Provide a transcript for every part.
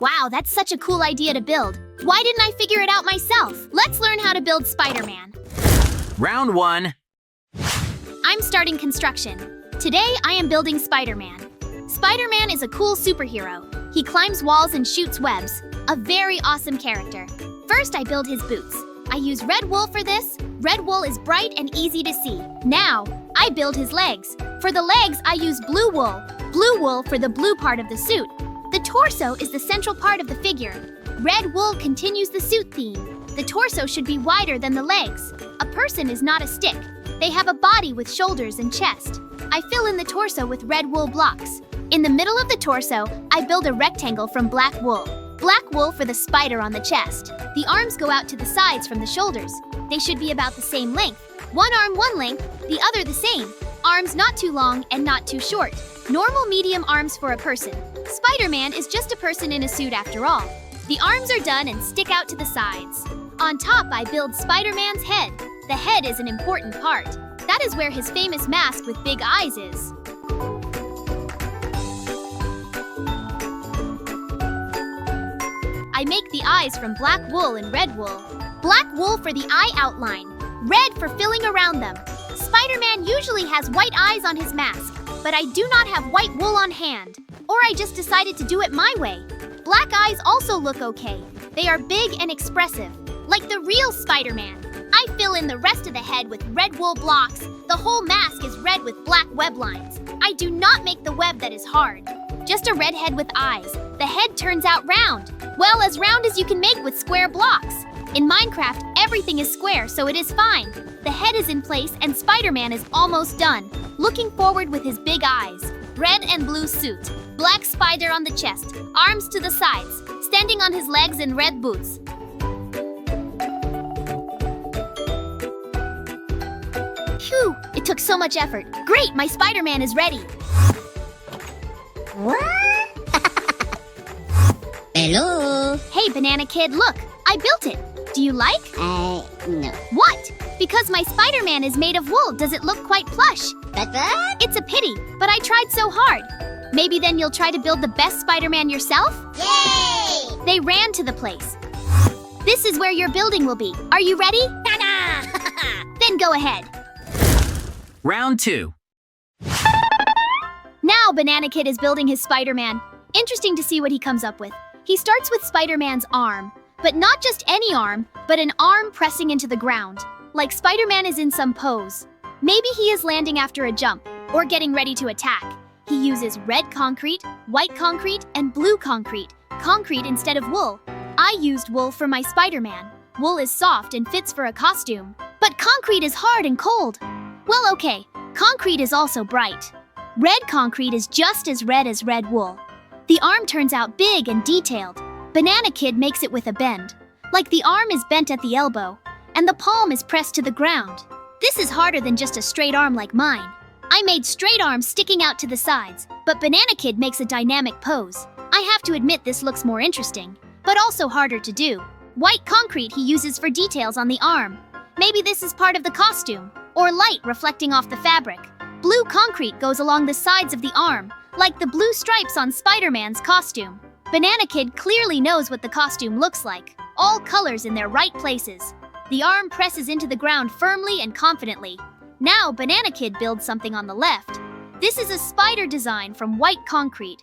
Wow, that's such a cool idea to build. Why didn't I figure it out myself? Let's learn how to build Spider-Man. Round 1. I'm starting construction. Today, I am building Spider-Man. Spider-Man is a cool superhero. He climbs walls and shoots webs. A very awesome character. First, I build his boots. I use red wool for this. Red wool is bright and easy to see. Now, I build his legs. For the legs, I use blue wool. Blue wool for the blue part of the suit. The torso is the central part of the figure. Red wool continues the suit theme. The torso should be wider than the legs. A person is not a stick. They have a body with shoulders and chest. I fill in the torso with red wool blocks. In the middle of the torso, I build a rectangle from black wool. Black wool for the spider on the chest. The arms go out to the sides from the shoulders. They should be about the same length. One arm one length, the other the same. Arms not too long and not too short. Normal medium arms for a person. Spider-Man is just a person in a suit after all. The arms are done and stick out to the sides. On top, I build Spider-Man's head. The head is an important part. That is where his famous mask with big eyes is. I make the eyes from black wool and red wool. Black wool for the eye outline, red for filling around them. Spider-Man usually has white eyes on his mask, but I do not have white wool on hand, or I just decided to do it my way. Black eyes also look okay. They are big and expressive, like the real Spider-Man. I fill in the rest of the head with red wool blocks. The whole mask is red with black web lines. I do not make the web that is hard. Just a red head with eyes. The head turns out round. Well, as round as you can make with square blocks. In Minecraft, everything is square, so it is fine. The head is in place and Spider-Man is almost done. Looking forward with his big eyes. Red and blue suit. Black spider on the chest. Arms to the sides. Standing on his legs in red boots. Phew, it took so much effort. Great, my Spider-Man is ready. What? Hello? Hey, Banana Kid, look, I built it. Do you like? No. What? Because my Spider-Man is made of wool, does it look quite plush? What? It's a pity, but I tried so hard. Maybe then you'll try to build the best Spider-Man yourself? Yay! They ran to the place. This is where your building will be. Are you ready? Ta-da! Then go ahead. Round 2. Now Banana Kid is building his Spider-Man. Interesting to see what he comes up with. He starts with Spider-Man's arm, but not just any arm, but an arm pressing into the ground, like Spider-Man is in some pose. Maybe he is landing after a jump, or getting ready to attack. He uses red concrete, white concrete, and blue concrete instead of wool. I used wool for my Spider-Man. Wool is soft and fits for a costume, but concrete is hard and cold. Well, okay, concrete is also bright. Red concrete is just as red wool. The arm turns out big and detailed. Banana Kid makes it with a bend. Like the arm is bent at the elbow, and the palm is pressed to the ground. This is harder than just a straight arm like mine. I made straight arms sticking out to the sides, but Banana Kid makes a dynamic pose. I have to admit this looks more interesting, but also harder to do. White concrete he uses for details on the arm. Maybe this is part of the costume, or light reflecting off the fabric. Blue concrete goes along the sides of the arm, like the blue stripes on Spider-Man's costume. Banana Kid clearly knows what the costume looks like, all colors in their right places. The arm presses into the ground firmly and confidently. Now Banana Kid builds something on the left. This is a spider design from white concrete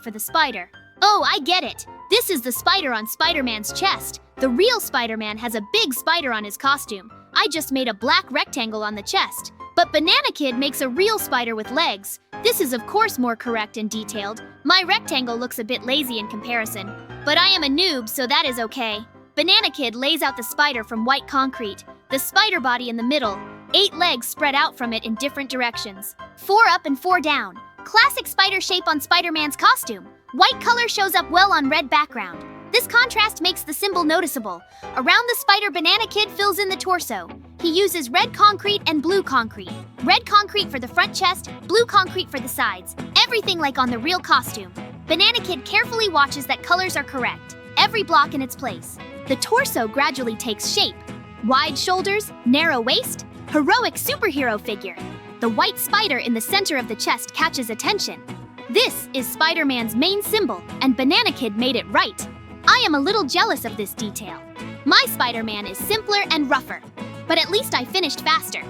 for the spider. Oh, I get it. This is the spider on Spider-Man's chest. The real Spider-Man has a big spider on his costume. I just made a black rectangle on the chest. But Banana Kid makes a real spider with legs. This is of course more correct and detailed. My rectangle looks a bit lazy in comparison, but I am a noob, so that is okay. Banana Kid lays out the spider from white concrete, the spider body in the middle, 8 legs spread out from it in different directions. 4 up and 4 down. Classic spider shape on Spider-Man's costume. White color shows up well on red background. This contrast makes the symbol noticeable. Around the spider, Banana Kid fills in the torso. He uses red concrete and blue concrete. Red concrete for the front chest, blue concrete for the sides. Everything like on the real costume. Banana Kid carefully watches that colors are correct. Every block in its place. The torso gradually takes shape. Wide shoulders, narrow waist, heroic superhero figure. The white spider in the center of the chest catches attention. This is Spider-Man's main symbol, and Banana Kid made it right. I am a little jealous of this detail. My Spider-Man is simpler and rougher, but at least I finished faster.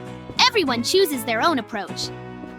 Everyone chooses their own approach.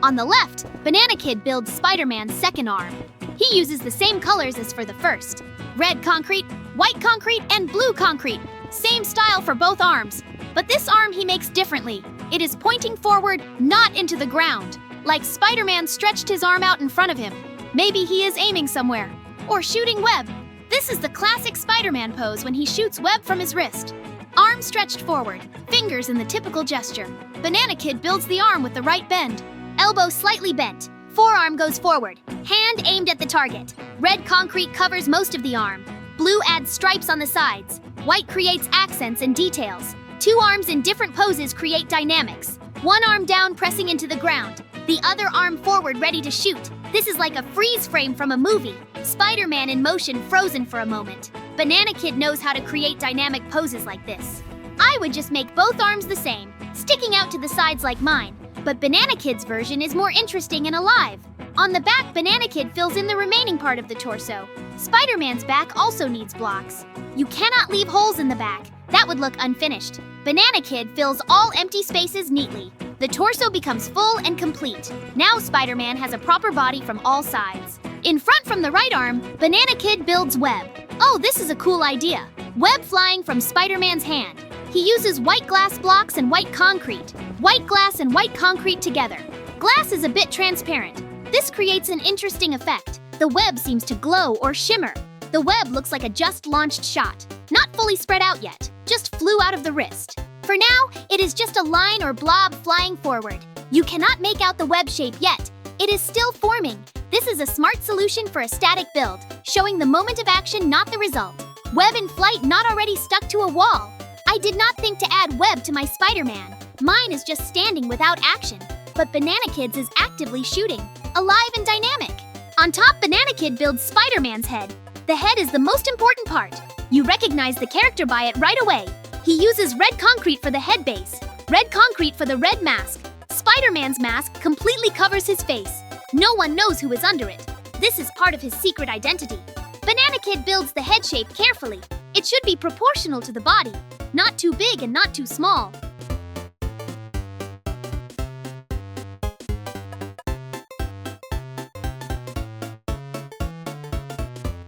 On the left, Banana Kid builds Spider-Man's second arm. He uses the same colors as for the first. Red concrete, white concrete, and blue concrete. Same style for both arms. But this arm he makes differently. It is pointing forward, not into the ground. Like Spider-Man stretched his arm out in front of him. Maybe he is aiming somewhere. Or shooting web. This is the classic Spider-Man pose when he shoots web from his wrist. Arm stretched forward, fingers in the typical gesture. Banana Kid builds the arm with the right bend. Elbow slightly bent. Forearm goes forward. Hand aimed at the target. Red concrete covers most of the arm. Blue adds stripes on the sides. White creates accents and details. Two arms in different poses create dynamics. One arm down pressing into the ground. The other arm forward ready to shoot. This is like a freeze frame from a movie. Spider-Man in motion frozen for a moment. Banana Kid knows how to create dynamic poses like this. I would just make both arms the same, sticking out to the sides like mine. But Banana Kid's version is more interesting and alive. On the back, Banana Kid fills in the remaining part of the torso. Spider-Man's back also needs blocks. You cannot leave holes in the back. That would look unfinished. Banana Kid fills all empty spaces neatly. The torso becomes full and complete. Now Spider-Man has a proper body from all sides. In front from the right arm, Banana Kid builds web. Oh, this is a cool idea. Web flying from Spider-Man's hand. He uses white glass blocks and white concrete. White glass and white concrete together. Glass is a bit transparent. This creates an interesting effect. The web seems to glow or shimmer. The web looks like a just launched shot. Not fully spread out yet, just flew out of the wrist. For now, it is just a line or blob flying forward. You cannot make out the web shape yet. It is still forming. This is a smart solution for a static build, showing the moment of action, not the result. Web in flight not already stuck to a wall. I did not think to add web to my Spider-Man. Mine is just standing without action. But Banana Kid's is actively shooting, alive and dynamic. On top, Banana Kid builds Spider-Man's head. The head is the most important part. You recognize the character by it right away. He uses red concrete for the head base, red concrete for the red mask. Spider-Man's mask completely covers his face. No one knows who is under it. This is part of his secret identity. Banana Kid builds the head shape carefully. It should be proportional to the body, not too big and not too small.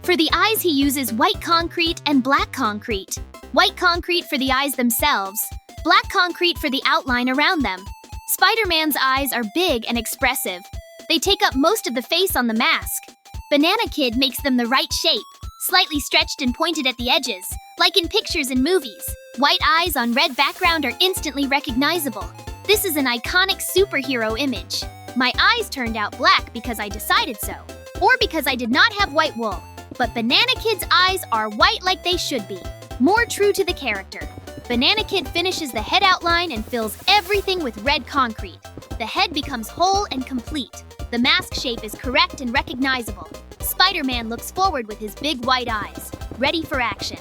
For the eyes, he uses white concrete and black concrete. White concrete for the eyes themselves, black concrete for the outline around them. Spider-Man's eyes are big and expressive. They take up most of the face on the mask. Banana Kid makes them the right shape, slightly stretched and pointed at the edges, like in pictures and movies. White eyes on red background are instantly recognizable. This is an iconic superhero image. My eyes turned out black because I decided so, or because I did not have white wool. But Banana Kid's eyes are white like they should be, more true to the character. Banana Kid finishes the head outline and fills everything with red concrete. The head becomes whole and complete. The mask shape is correct and recognizable. Spider-Man looks forward with his big white eyes, ready for action.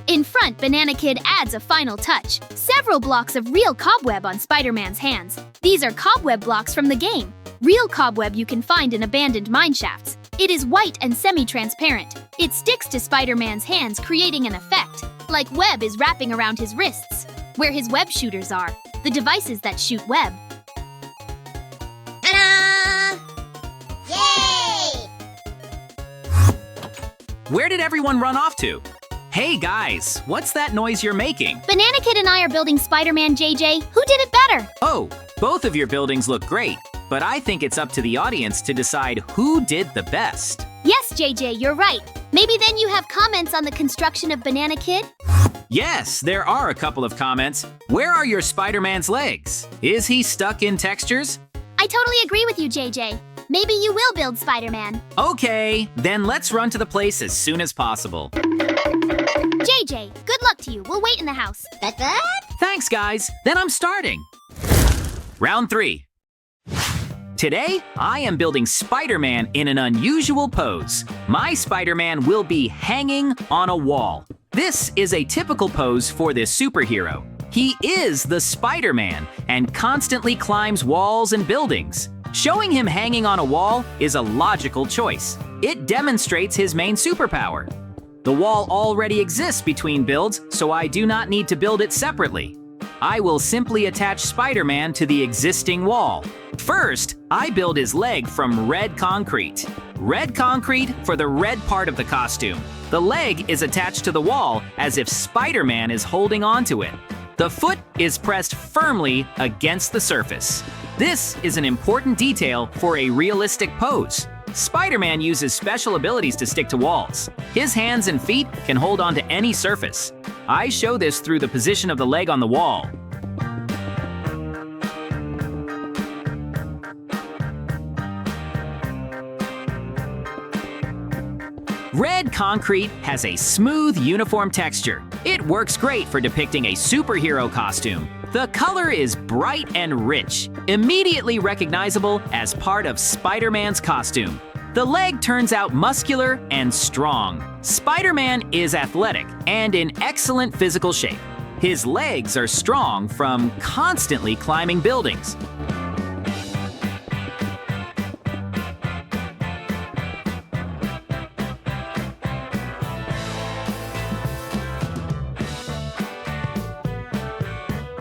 In front, Banana Kid adds a final touch. Several blocks of real cobweb on Spider-Man's hands. These are cobweb blocks from the game. Real cobweb you can find in abandoned mine shafts. It is white and semi-transparent. It sticks to Spider-Man's hands, creating an effect, like web is wrapping around his wrists, where his web shooters are, the devices that shoot web. Ta-da! Yay! Where did everyone run off to? Hey guys, what's that noise you're making? Banana Kid and I are building Spider-Man JJ. Who did it better? Oh, both of your buildings look great, but I think it's up to the audience to decide who did the best. Yes, JJ, you're right. Maybe then you have comments on the construction of Banana Kid? Yes, there are a couple of comments. Where are your Spider-Man's legs? Is he stuck in textures? I totally agree with you, JJ. Maybe you will build Spider-Man. Okay, then let's run to the place as soon as possible. JJ, good luck to you. We'll wait in the house. What? Thanks, guys. Then I'm starting. Round 3. Today, I am building Spider-Man in an unusual pose. My Spider-Man will be hanging on a wall. This is a typical pose for this superhero. He is the Spider-Man and constantly climbs walls and buildings. Showing him hanging on a wall is a logical choice. It demonstrates his main superpower. The wall already exists between builds, so I do not need to build it separately. I will simply attach Spider-Man to the existing wall. First, I build his leg from red concrete. Red concrete for the red part of the costume. The leg is attached to the wall as if Spider-Man is holding onto it. The foot is pressed firmly against the surface. This is an important detail for a realistic pose. Spider-Man uses special abilities to stick to walls. His hands and feet can hold onto any surface. I show this through the position of the leg on the wall. Red concrete has a smooth, uniform texture. It works great for depicting a superhero costume. The color is bright and rich, immediately recognizable as part of Spider-Man's costume. The leg turns out muscular and strong. Spider-Man is athletic and in excellent physical shape. His legs are strong from constantly climbing buildings.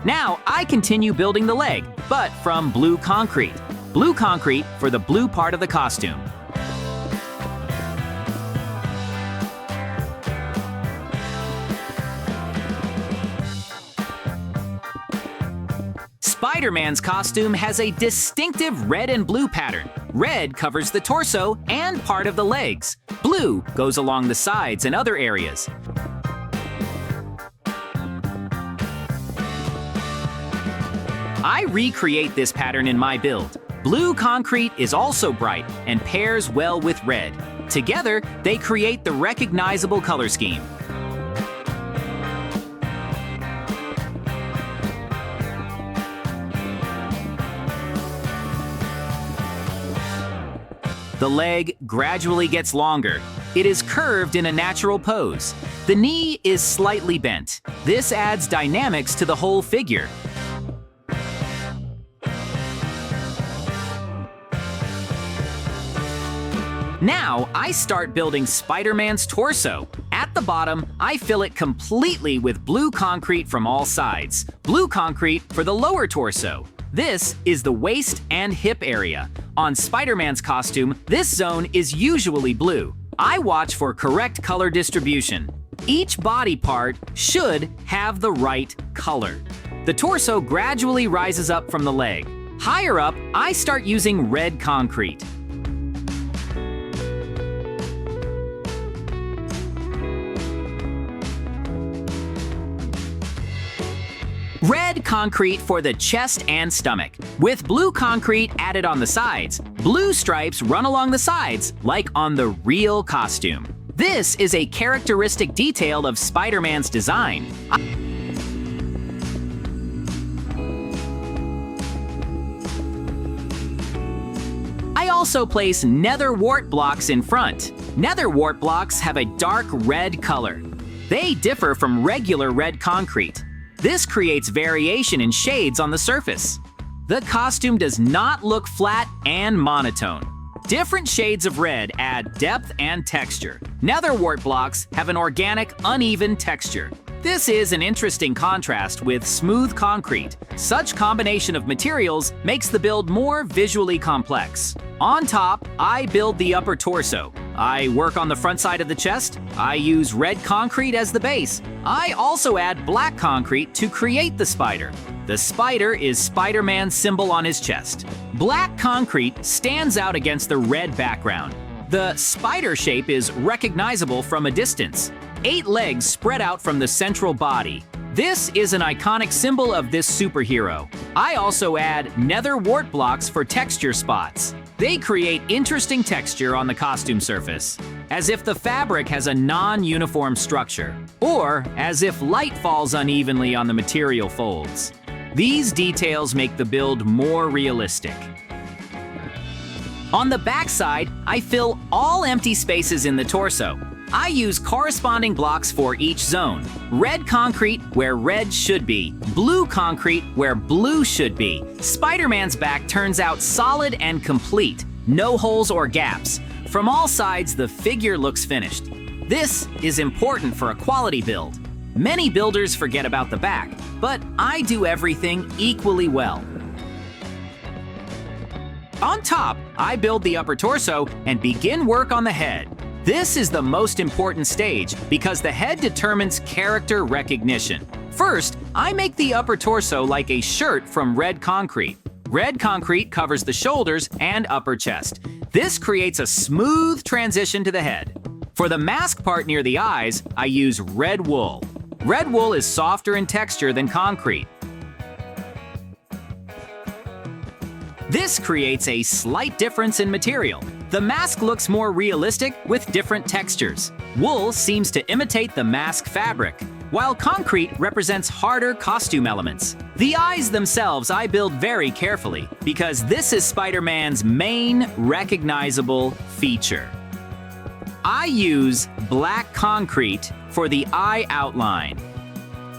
Now, I continue building the leg, but from blue concrete. Blue concrete for the blue part of the costume. Spider-Man's costume has a distinctive red and blue pattern. Red covers the torso and part of the legs. Blue goes along the sides and other areas. I recreate this pattern in my build. Blue concrete is also bright and pairs well with red. Together, they create the recognizable color scheme. The leg gradually gets longer. It is curved in a natural pose. The knee is slightly bent. This adds dynamics to the whole figure. Now, I start building Spider-Man's torso. At the bottom, I fill it completely with blue concrete from all sides. Blue concrete for the lower torso. This is the waist and hip area. On Spider-Man's costume, this zone is usually blue. I watch for correct color distribution. Each body part should have the right color. The torso gradually rises up from the leg. Higher up, I start using red concrete. Red concrete for the chest and stomach. With blue concrete added on the sides, blue stripes run along the sides, like on the real costume. This is a characteristic detail of Spider-Man's design. I also place nether wart blocks in front. Nether wart blocks have a dark red color. They differ from regular red concrete. This creates variation in shades on the surface. The costume does not look flat and monotone. Different shades of red add depth and texture. Nether wart blocks have an organic, uneven texture. This is an interesting contrast with smooth concrete. Such combination of materials makes the build more visually complex. On top, I build the upper torso. I work on the front side of the chest. I use red concrete as the base. I also add black concrete to create the spider. The spider is Spider-Man's symbol on his chest. Black concrete stands out against the red background. The spider shape is recognizable from a distance. 8 legs spread out from the central body. This is an iconic symbol of this superhero. I also add nether wart blocks for texture spots. They create interesting texture on the costume surface, as if the fabric has a non-uniform structure, or as if light falls unevenly on the material folds. These details make the build more realistic. On the back side, I fill all empty spaces in the torso. I use corresponding blocks for each zone. Red concrete where red should be, blue concrete where blue should be. Spider-Man's back turns out solid and complete, no holes or gaps. From all sides, the figure looks finished. This is important for a quality build. Many builders forget about the back, but I do everything equally well. On top, I build the upper torso and begin work on the head. This is the most important stage because the head determines character recognition. First, I make the upper torso like a shirt from red concrete. Red concrete covers the shoulders and upper chest. This creates a smooth transition to the head. For the mask part near the eyes, I use red wool. Red wool is softer in texture than concrete. This creates a slight difference in material. The mask looks more realistic with different textures. Wool seems to imitate the mask fabric, while concrete represents harder costume elements. The eyes themselves I build very carefully because this is Spider-Man's main recognizable feature. I use black concrete for the eye outline.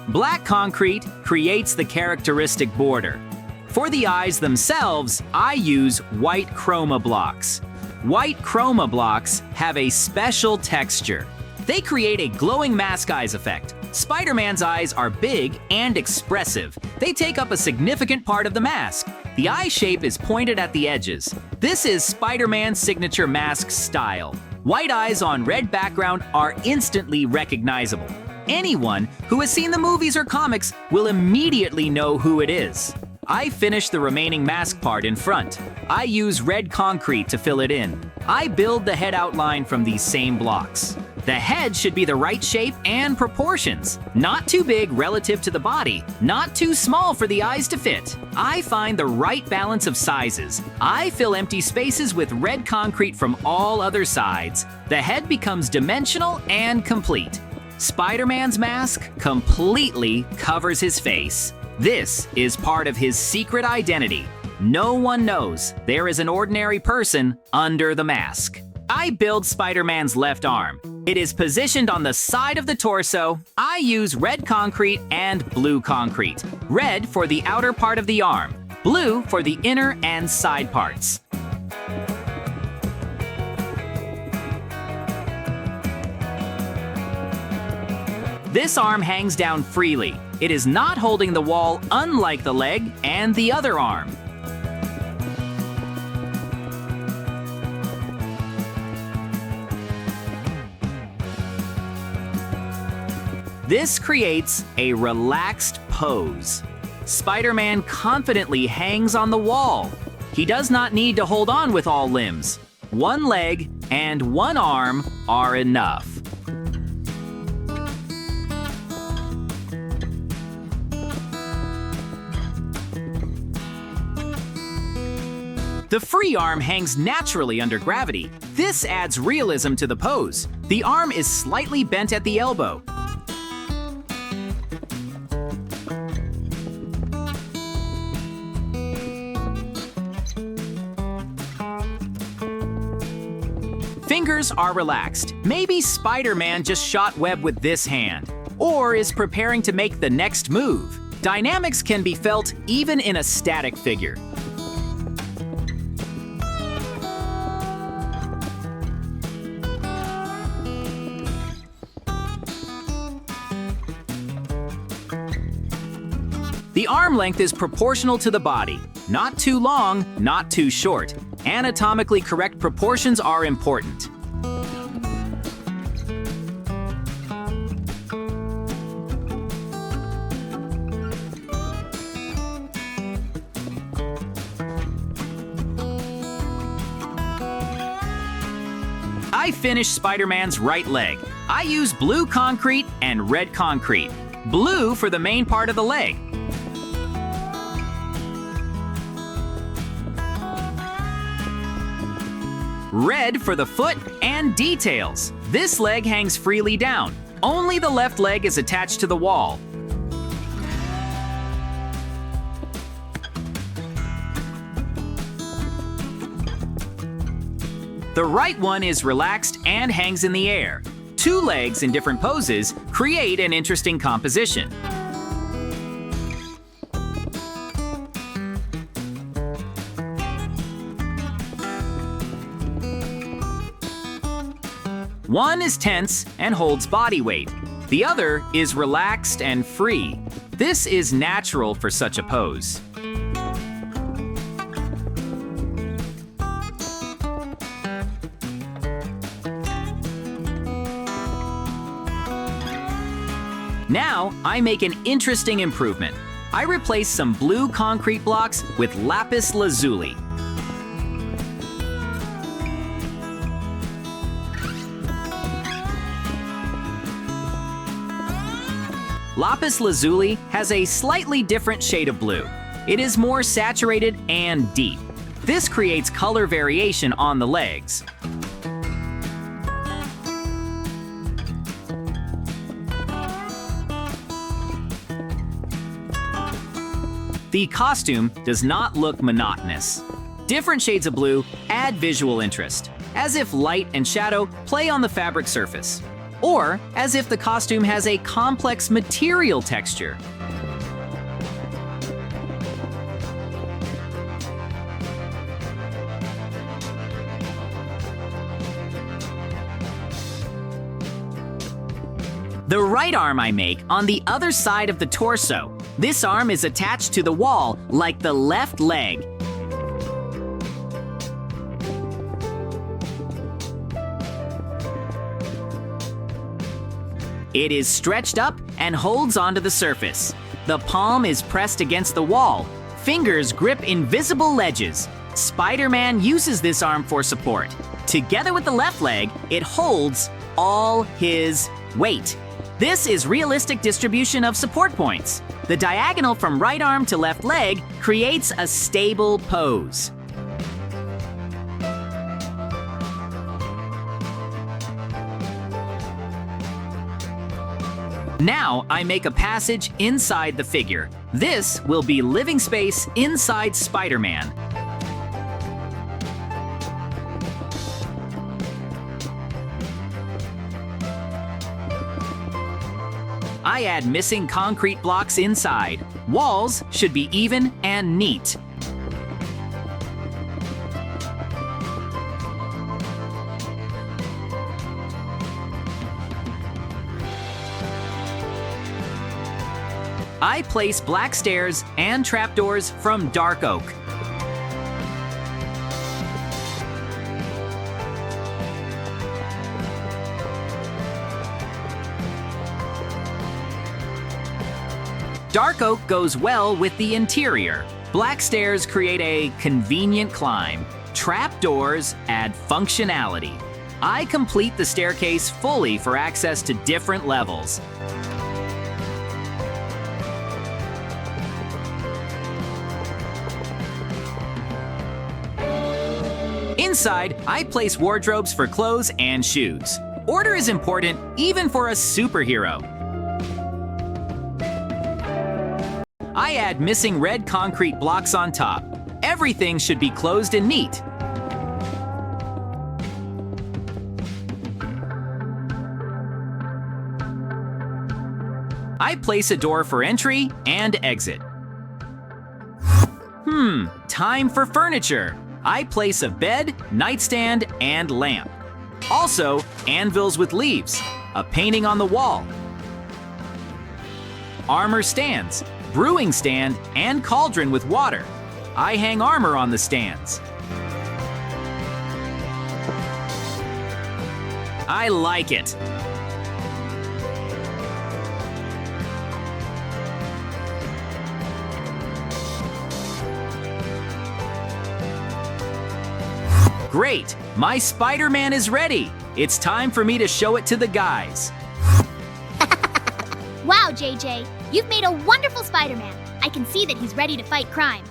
Black concrete creates the characteristic border. For the eyes themselves, I use white chroma blocks. White chroma blocks have a special texture. They create a glowing mask eyes effect. Spider-Man's eyes are big and expressive. They take up a significant part of the mask. The eye shape is pointed at the edges. This is Spider-Man's signature mask style. White eyes on red background are instantly recognizable. Anyone who has seen the movies or comics will immediately know who it is. I finish the remaining mask part in front. I use red concrete to fill it in. I build the head outline from these same blocks. The head should be the right shape and proportions. Not too big relative to the body, not too small for the eyes to fit. I find the right balance of sizes. I fill empty spaces with red concrete from all other sides. The head becomes dimensional and complete. Spider-Man's mask completely covers his face. This is part of his secret identity. No one knows there is an ordinary person under the mask. I build Spider-Man's left arm. It is positioned on the side of the torso. I use red concrete and blue concrete. Red for the outer part of the arm, blue for the inner and side parts. This arm hangs down freely. It is not holding the wall, unlike the leg and the other arm. This creates a relaxed pose. Spider-Man confidently hangs on the wall. He does not need to hold on with all limbs. One leg and one arm are enough. The free arm hangs naturally under gravity. This adds realism to the pose. The arm is slightly bent at the elbow. Fingers are relaxed. Maybe Spider-Man just shot web with this hand, or is preparing to make the next move. Dynamics can be felt even in a static figure. The arm length is proportional to the body. Not too long, not too short. Anatomically correct proportions are important. I finish Spider-Man's right leg. I use blue concrete and red concrete. Blue for the main part of the leg. Red for the foot and details. This leg hangs freely down. Only the left leg is attached to the wall. The right one is relaxed and hangs in the air. Two legs in different poses create an interesting composition. One is tense and holds body weight. The other is relaxed and free. This is natural for such a pose. Now, I make an interesting improvement. I replace some blue concrete blocks with lapis lazuli. Lapis lazuli has a slightly different shade of blue. It is more saturated and deep. This creates color variation on the legs. The costume does not look monotonous. Different shades of blue add visual interest, as if light and shadow play on the fabric surface, or as if the costume has a complex material texture. The right arm I make on the other side of the torso. This arm is attached to the wall like the left leg. It is stretched up and holds onto the surface. The palm is pressed against the wall. Fingers grip invisible ledges. Spider-Man uses this arm for support. Together with the left leg, it holds all his weight. This is realistic distribution of support points. The diagonal from right arm to left leg creates a stable pose. Now I make a passage inside the figure. This will be living space inside Spider-Man. I add missing concrete blocks inside. Walls should be even and neat. I place black stairs and trapdoors from dark oak. Dark oak goes well with the interior. Black stairs create a convenient climb. Trapdoors add functionality. I complete the staircase fully for access to different levels. Inside, I place wardrobes for clothes and shoes. Order is important even for a superhero. I add missing red concrete blocks on top. Everything should be closed and neat. I place a door for entry and exit. Time for furniture. I place a bed, nightstand, and lamp. Also, anvils with leaves, a painting on the wall, armor stands, brewing stand, and cauldron with water. I hang armor on the stands. I like it. Great! My Spider-Man is ready! It's time for me to show it to the guys. Wow, JJ, you've made a wonderful Spider-Man. I can see that he's ready to fight crime.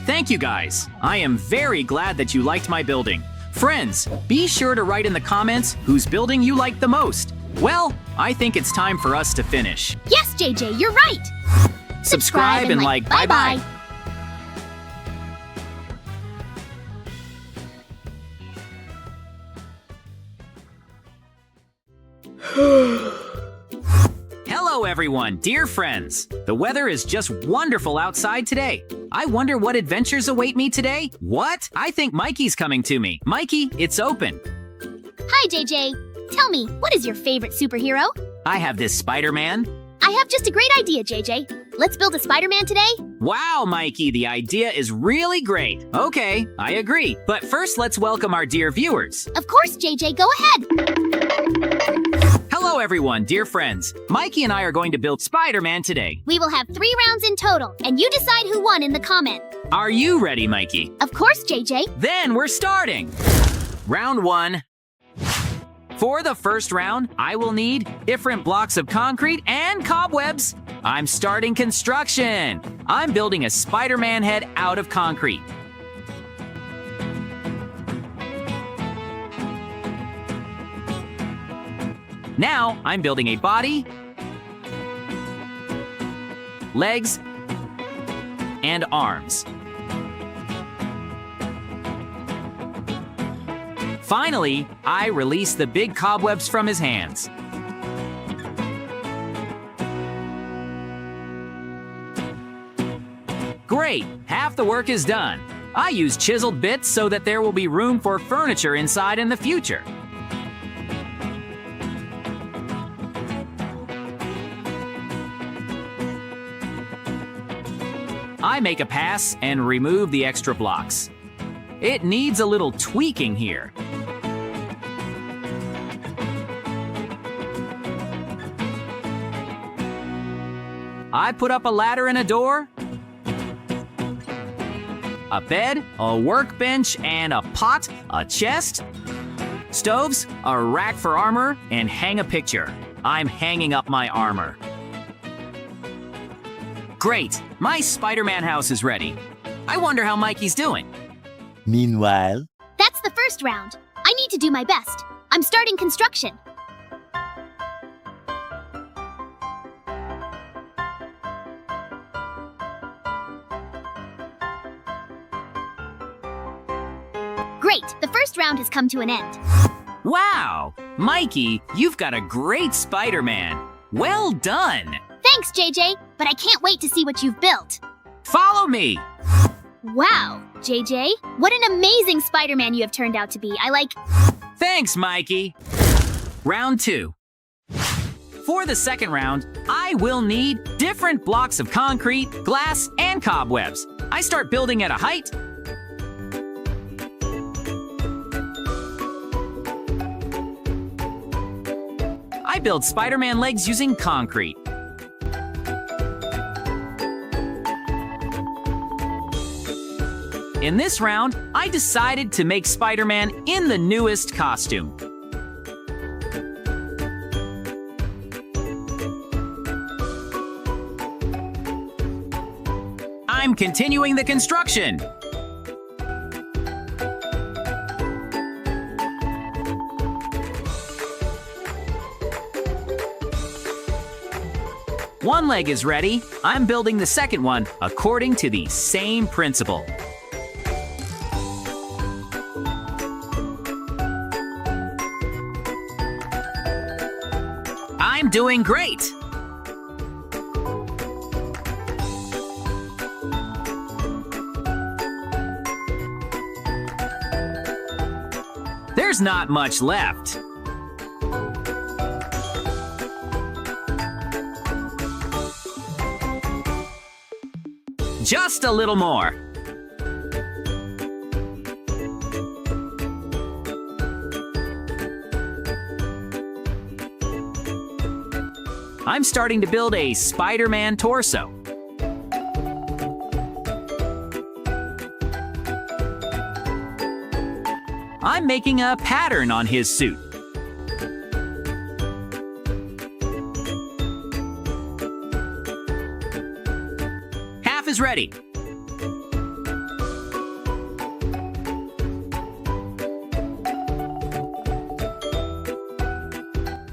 Thank you guys. I am very glad that you liked my building. Friends, be sure to write in the comments whose building you liked the most. Well, I think it's time for us to finish. Yes, JJ, you're right! Subscribe and like. Bye-bye. Hello everyone, dear friends. The weather is just wonderful outside today. I wonder what adventures await me today? What? I think Mikey's coming to me. Mikey, it's open. Hi, JJ. Tell me, what is your favorite superhero? I have this Spider-Man. I have just a great idea, JJ. Let's build a Spider-Man today? Wow, Mikey, the idea is really great. Okay, I agree. But first, let's welcome our dear viewers. Of course, JJ, go ahead. Hello everyone, dear friends. Mikey and I are going to build Spider-Man today. We will have 3 rounds in total, and you decide who won in the comment. Are you ready, Mikey? Of course, JJ. Then we're starting. Round 1. For the first round, I will need different blocks of concrete and cobwebs. I'm starting construction. I'm building a Spider-Man head out of concrete. Now, I'm building a body, legs, and arms. Finally, I release the big cobwebs from his hands. Great, half the work is done. I use chiseled bits so that there will be room for furniture inside in the future. I make a pass and remove the extra blocks. It needs a little tweaking here. I put up a ladder and a door, a bed, a workbench, and a pot, a chest, stoves, a rack for armor, and hang a picture. I'm hanging up my armor. Great, my Spider-Man house is ready. I wonder how Mikey's doing. Meanwhile, That's the first round. I need to do my best. I'm starting construction. Great, the first round has come to an end. Wow, Mikey, you've got a great Spider-Man. Well done. Thanks, JJ, but I can't wait to see what you've built. Follow me. Wow, JJ, what an amazing Spider-Man you have turned out to be. Thanks, Mikey. Round 2. For the second round, I will need different blocks of concrete, glass, and cobwebs. I start building at a height. I build Spider-Man legs using concrete. In this round, I decided to make Spider-Man in the newest costume. I'm continuing the construction. One leg is ready. I'm building the second one according to the same principle. I'm doing great. There's not much left. Just a little more. I'm starting to build a Spider-Man torso. I'm making a pattern on his suit. Half is ready.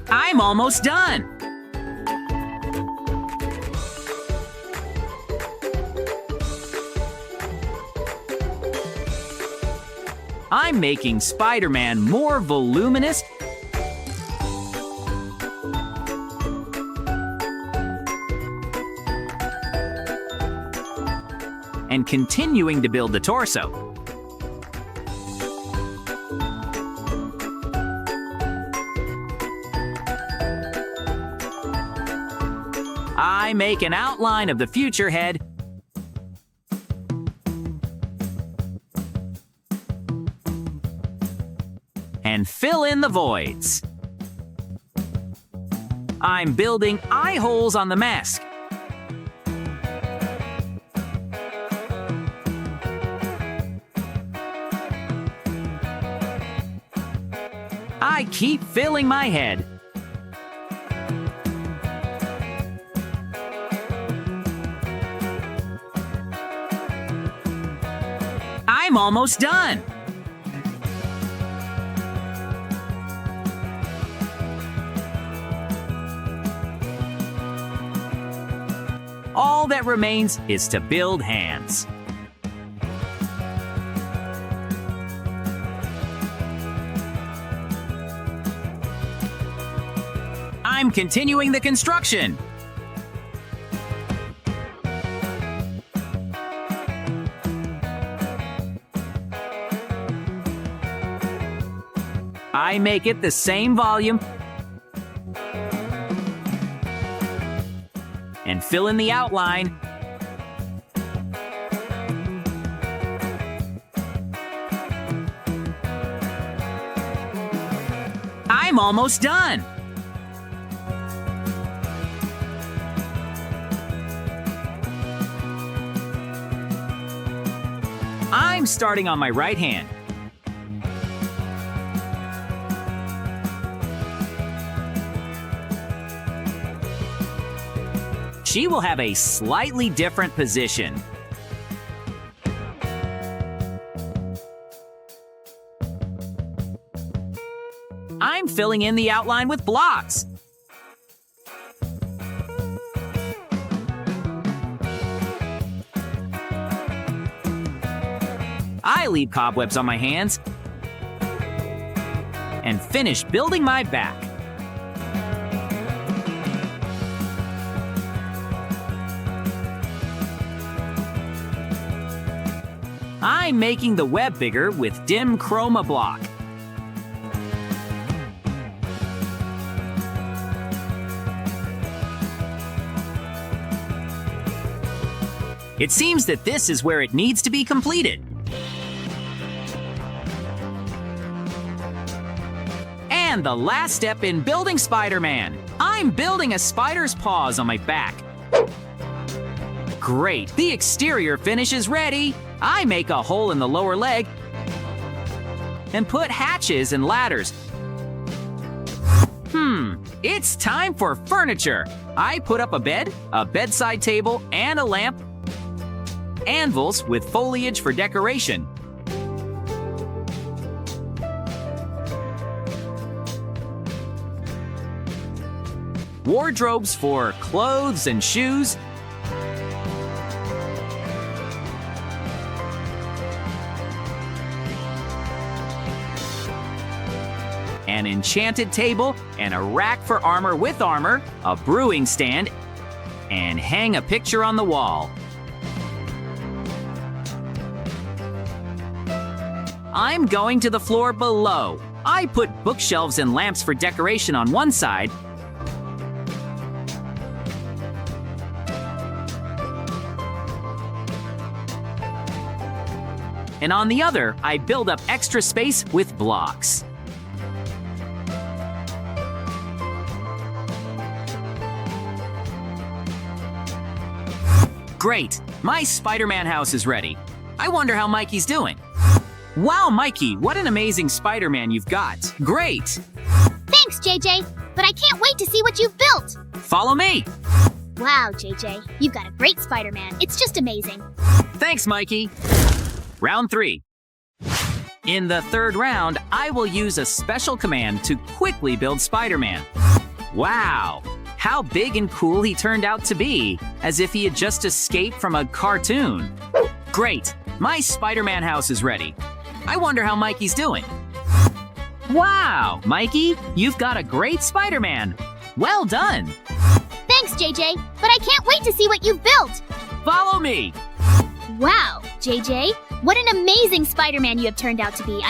I'm almost done. I'm making Spider-Man more voluminous and continuing to build the torso. I make an outline of the future head and fill in the voids. I'm building eye holes on the mask. I keep filling my head. I'm almost done. All that remains is to build hands. I'm continuing the construction. I make it the same volume and fill in the outline. I'm almost done. I'm starting on my right hand. She will have a slightly different position. I'm filling in the outline with blocks. I leave cobwebs on my hands and finish building my back. I'm making the web bigger with dim chroma block. It seems that this is where it needs to be completed. And the last step in building Spider-Man. I'm building a spider's paws on my back. Great, the exterior finish is ready. I make a hole in the lower leg and put hatches and ladders. It's time for furniture. I put up a bed, a bedside table, and a lamp. Anvils with foliage for decoration. Wardrobes for clothes and shoes. An enchanted table and a rack for armor with armor, a brewing stand, and hang a picture on the wall. I'm going to the floor below. I put bookshelves and lamps for decoration on one side, and on the other, I build up extra space with blocks. Great! My Spider-Man house is ready. I wonder how Mikey's doing. Wow, Mikey, what an amazing Spider-Man you've got. Great! Thanks, JJ, but I can't wait to see what you've built. Follow me! Wow, JJ, you've got a great Spider-Man. It's just amazing. Thanks, Mikey. Round 3. In the third round, I will use a special command to quickly build Spider-Man. Wow! How big and cool he turned out to be, as if he had just escaped from a cartoon. Great! My Spider-Man house is ready. I wonder how Mikey's doing. Wow, Mikey, you've got a great Spider-Man. Well done! Thanks, JJ, but I can't wait to see what you've built. Follow me! Wow, JJ, what an amazing Spider-Man you have turned out to be.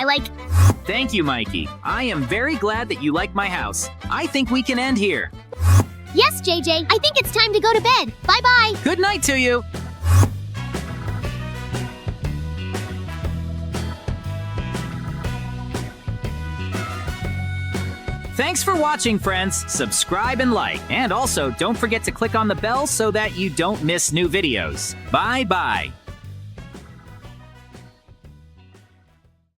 Thank you, Mikey. I am very glad that you like my house. I think we can end here. Yes, JJ, I think it's time to go to bed. Bye-bye. Good night to you. Thanks for watching, friends. Subscribe and like. And also, don't forget to click on the bell so that you don't miss new videos. Bye-bye.